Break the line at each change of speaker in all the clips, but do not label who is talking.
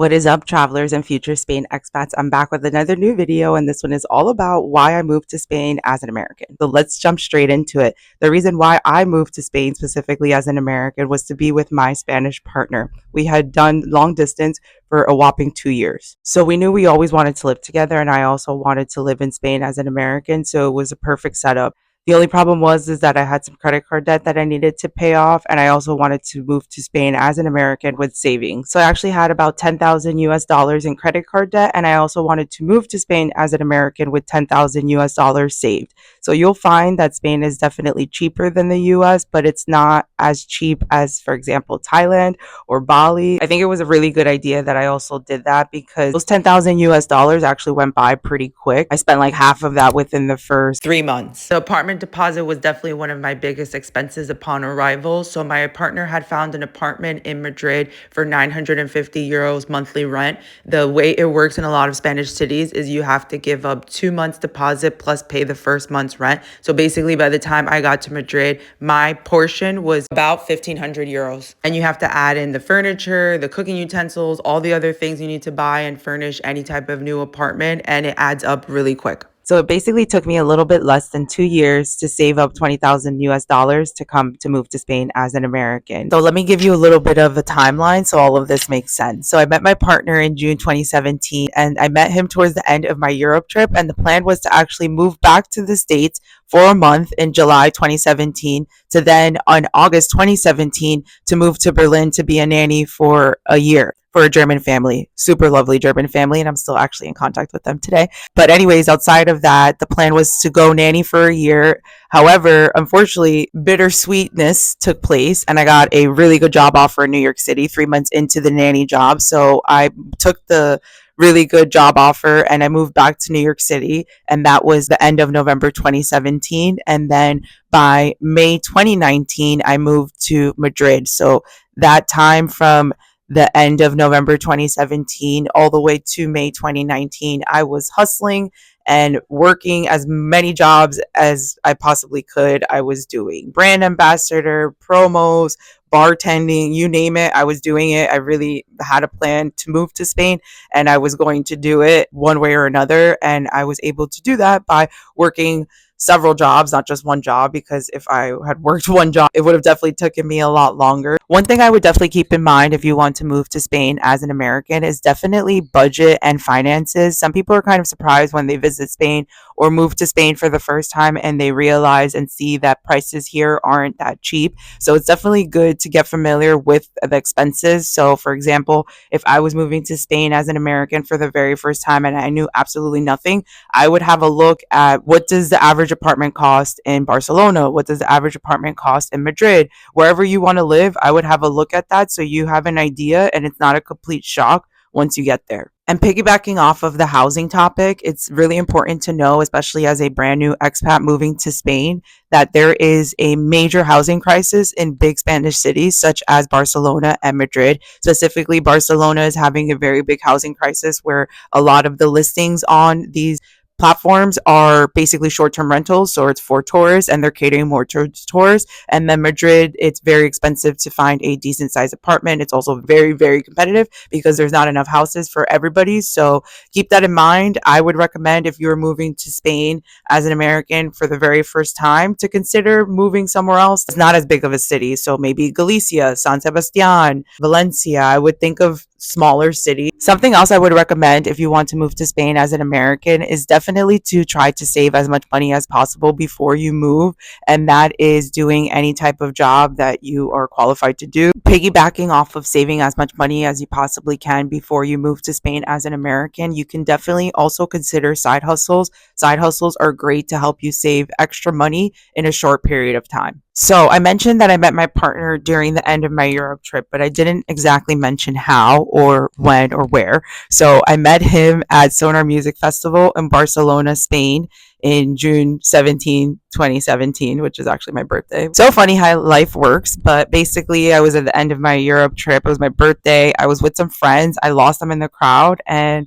What is up, travelers and future Spain expats? I'm back with another new video, and this one is all about why I moved to Spain as an American. So let's jump straight into it. The reason why I moved to Spain specifically as an American was to be with my Spanish partner. We had done long distance for a whopping 2 years. So we knew we always wanted to live together, and I also wanted to live in Spain as an American, so it was a perfect setup. The only problem was that I had some credit card debt that I needed to pay off, and I also wanted to move to Spain as an American with savings. So I actually had about 10,000 US dollars in credit card debt, and I also wanted to move to Spain as an American with 10,000 US dollars saved. So you'll find that Spain is definitely cheaper than the US, but it's not as cheap as, for example, Thailand or Bali. I think it was a really good idea that I also did that because those 10,000 US dollars actually went by pretty quick. I spent like half of that within the first 3 months. The apartment deposit was definitely one of my biggest expenses upon arrival. So my partner had found an apartment in Madrid for 950 euros monthly rent. The way it works in a lot of Spanish cities is you have to give up 2 months deposit plus pay the first month's rent. So basically by the time I got to Madrid, my portion was about 1,500 euros. And you have to add in the furniture, the cooking utensils, all the other things you need to buy and furnish any type of new apartment. And it adds up really quick. So it basically took me a little bit less than 2 years to save up 20,000 US dollars to come to move to Spain as an American. So let me give you a little bit of a timeline so all of this makes sense. So I met my partner in June 2017, and I met him towards the end of my Europe trip. And the plan was to actually move back to the States for a month in July 2017 to then on August 2017 to move to Berlin to be a nanny for a year for a German family, super lovely German family. And I'm still actually in contact with them today. But anyways, outside of that, the plan was to go nanny for a year. However, unfortunately, bittersweetness took place and I got a really good job offer in New York City 3 months into the nanny job. So I took the really good job offer and I moved back to New York City, and that was the end of November 2017. And then by May 2019, I moved to Madrid. So that time from the end of November 2017 all the way to May 2019, I was hustling and working as many jobs as I possibly could. I was doing brand ambassador, promos, bartending, you name it, I was doing it. I really had a plan to move to Spain and I was going to do it one way or another. And I was able to do that by working several jobs, not just one job, because if I had worked one job, it would have definitely taken me a lot longer. One thing I would definitely keep in mind if you want to move to Spain as an American is definitely budget and finances. Some people are kind of surprised when they visit Spain or move to Spain for the first time and they realize and see that prices here aren't that cheap. So it's definitely good to get familiar with the expenses. So for example, if I was moving to Spain as an American for the very first time and I knew absolutely nothing, I would have a look at what does the average apartment cost in Barcelona? What does the average apartment cost in Madrid? Wherever you want to live, I would have a look at that so you have an idea and it's not a complete shock once you get there. And piggybacking off of the housing topic, it's really important to know, especially as a brand new expat moving to Spain, that there is a major housing crisis in big Spanish cities such as Barcelona and Madrid. Specifically, Barcelona is having a very big housing crisis where a lot of the listings on these platforms are basically short-term rentals, so it's for tourists and they're catering more to tourists. And then Madrid, it's very expensive to find a decent sized apartment. It's also very, very competitive because there's not enough houses for everybody. So keep that in mind. I would recommend, if you're moving to Spain as an American for the very first time, to consider moving somewhere else. It's not as big of a city, so maybe Galicia, San Sebastian, Valencia. I would think of smaller cities. Something else I would recommend if you want to move to Spain as an American is definitely to try to save as much money as possible before you move, and that is doing any type of job that you are qualified to do. Piggybacking off of saving as much money as you possibly can before you move to Spain as an American, you can definitely also consider side hustles. Side hustles are great to help you save extra money in a short period of time. So I mentioned that I met my partner during the end of my Europe trip, but I didn't exactly mention how or when or where. So I met him at Sonar Music Festival in Barcelona, Spain in June 17, 2017, which is actually my birthday. So funny how life works, but basically I was at the end of my Europe trip. It was my birthday. I was with some friends. I lost them in the crowd and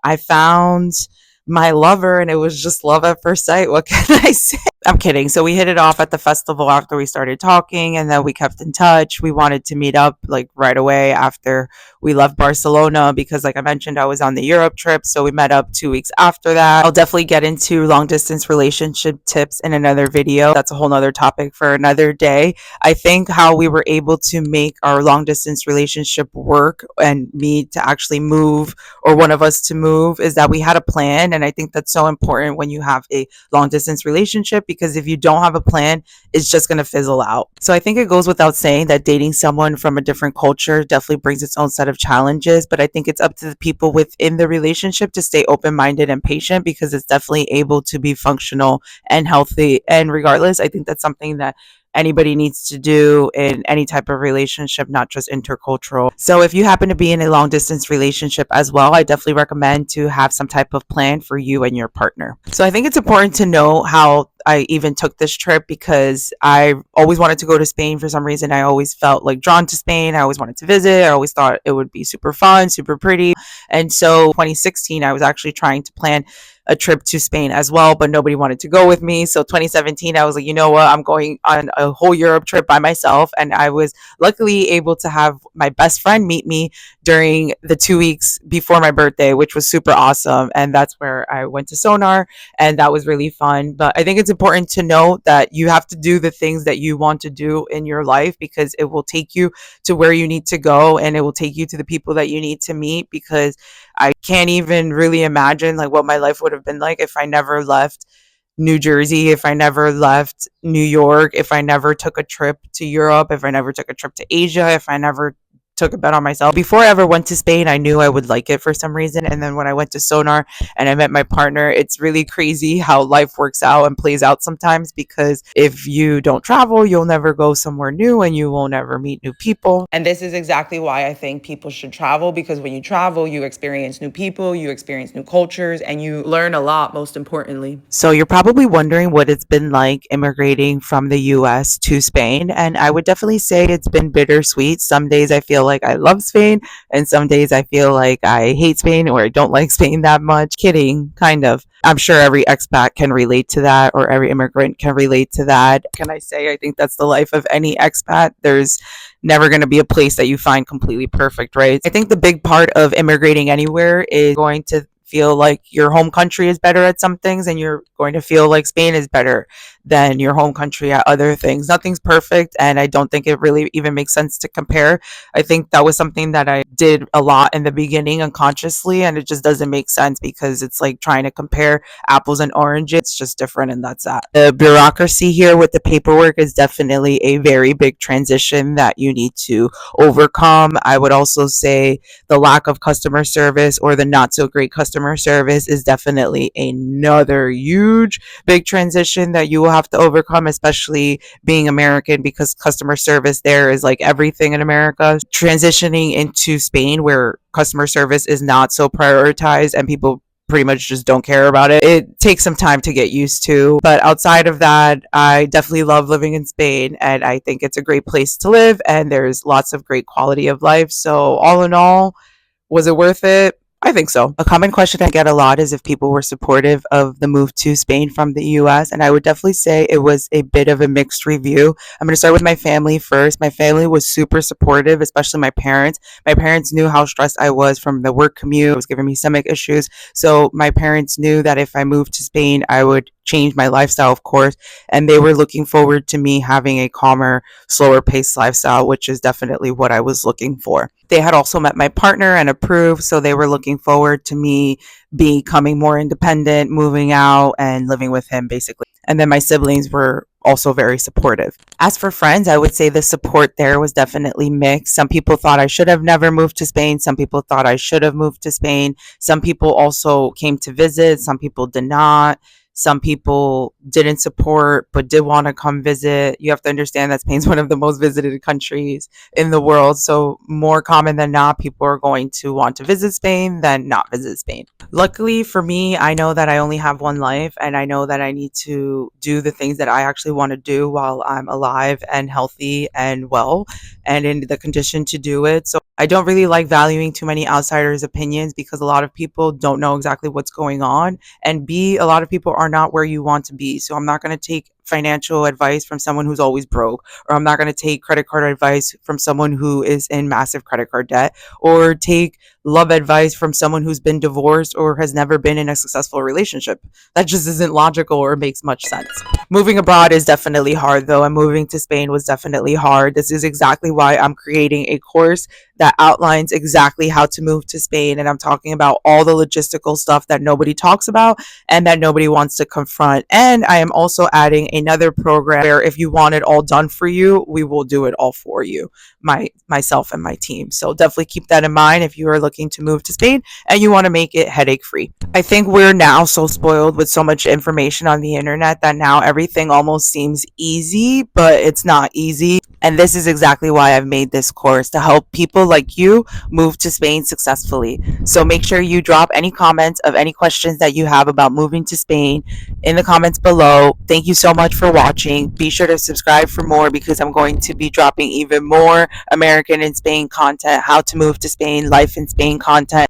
I found my lover, and it was just love at first sight. What can I say? I'm kidding. So we hit it off at the festival after we started talking, and then we kept in touch. We wanted to meet up like right away after we left Barcelona because, like I mentioned, I was on the Europe trip. So we met up 2 weeks after that. I'll definitely get into long distance relationship tips in another video. That's a whole nother topic for another day. I think how we were able to make our long distance relationship work and me to actually move, or one of us to move, is that we had a plan. And I think that's so important when you have a long distance relationship, because if you don't have a plan, it's just going to fizzle out. So I think it goes without saying that dating someone from a different culture definitely brings its own set of challenges, but I think it's up to the people within the relationship to stay open-minded and patient, because it's definitely able to be functional and healthy. And regardless, I think that's something that anybody needs to do in any type of relationship, not just intercultural. So if you happen to be in a long distance relationship as well, I definitely recommend to have some type of plan for you and your partner. So I think it's important to know how I even took this trip, because I always wanted to go to Spain for some reason. I always felt like drawn to Spain. I always wanted to visit. I always thought it would be super fun, super pretty. And so 2016, I was actually trying to plan a trip to Spain as well, but nobody wanted to go with me. So 2017, I was like, you know what? I'm going on a whole Europe trip by myself. And I was luckily able to have my best friend meet me during the 2 weeks before my birthday, which was super awesome. And that's where I went to Sonar, and that was really fun. But I think it's important to know that you have to do the things that you want to do in your life, because it will take you to where you need to go, and it will take you to the people that you need to meet. Because I can't even really imagine like what my life would have been like if I never left New Jersey, if I never left New York, if I never took a trip to Europe, if I never took a trip to Asia, if I never took a bet on myself. Before I ever went to Spain, I knew I would like it for some reason. And then when I went to Sonar and I met my partner, it's really crazy how life works out and plays out sometimes, because if you don't travel, you'll never go somewhere new and you will never meet new people. And this is exactly why I think people should travel, because when you travel, you experience new people, you experience new cultures, and you learn a lot, most importantly. So you're probably wondering what it's been like immigrating from the US to Spain. And I would definitely say it's been bittersweet. Some days I feel like I love Spain, and some days I feel like I hate Spain, or I don't like Spain that much. Kidding, kind of. I'm sure every expat can relate to that, or every immigrant can relate to that. Can I say I think that's the life of any expat? There's never going to be a place that you find completely perfect, right? I think the big part of immigrating anywhere is going to feel like your home country is better at some things, and you're going to feel like Spain is better than your home country at other things. Nothing's perfect, and I don't think it really even makes sense to compare. I think that was something that I did a lot in the beginning unconsciously, and it just doesn't make sense, because it's like trying to compare apples and oranges. It's just different, and that's that. The bureaucracy here with the paperwork is definitely a very big transition that you need to overcome. I would also say the lack of customer service, or the not so great customer service, is definitely another huge big transition that you will have to overcome, especially being American, because customer service there is like everything in America. Transitioning into Spain, where customer service is not so prioritized and people pretty much just don't care about it. It takes some time to get used to. But outside of that, I definitely love living in Spain, and I think it's a great place to live, and there's lots of great quality of life. So all in all, was it worth it? I think so. A common question I get a lot is if people were supportive of the move to Spain from the US, and I would definitely say it was a bit of a mixed review. I'm going to start with my family first. My family was super supportive, especially my parents. My parents knew how stressed I was from the work commute. It was giving me stomach issues. So my parents knew that if I moved to Spain, I would change my lifestyle, of course, and they were looking forward to me having a calmer, slower paced lifestyle, which is definitely what I was looking for. They had also met my partner and approved, so they were looking forward to me becoming more independent, moving out, and living with him, basically. And then my siblings were also very supportive. As for friends, I would say the support there was definitely mixed. Some people thought I should have never moved to Spain. Some people thought I should have moved to Spain. Some people also came to visit. Some people did not. Some people didn't support but did want to come visit. You have to understand that Spain's one of the most visited countries in the world. So more common than not, people are going to want to visit Spain than not visit Spain. Luckily for me, I know that I only have one life, and I know that I need to do the things that I actually want to do while I'm alive and healthy and well and in the condition to do it. So I don't really like valuing too many outsiders' opinions because a lot of people don't know exactly what's going on. And B, a lot of people are not where you want to be. So I'm not going to take financial advice from someone who's always broke, or I'm not going to take credit card advice from someone who is in massive credit card debt, or take love advice from someone who's been divorced or has never been in a successful relationship. That just isn't logical or makes much sense. Moving abroad is definitely hard though, and moving to Spain was definitely hard. This is exactly why I'm creating a course that outlines exactly how to move to Spain. And I'm talking about all the logistical stuff that nobody talks about and that nobody wants to confront. And I am also adding another program where if you want it all done for you, we will do it all for you, myself and my team. So definitely keep that in mind if you are looking to move to Spain and you want to make it headache free. I think we're now so spoiled with so much information on the internet that now everything almost seems easy, but it's not easy. And this is exactly why I've made this course, to help people like you move to Spain successfully. So make sure you drop any comments of any questions that you have about moving to Spain in the comments below. Thank you so much for watching. Be sure to subscribe for more because I'm going to be dropping even more American in Spain content, how to move to Spain, life in Spain content.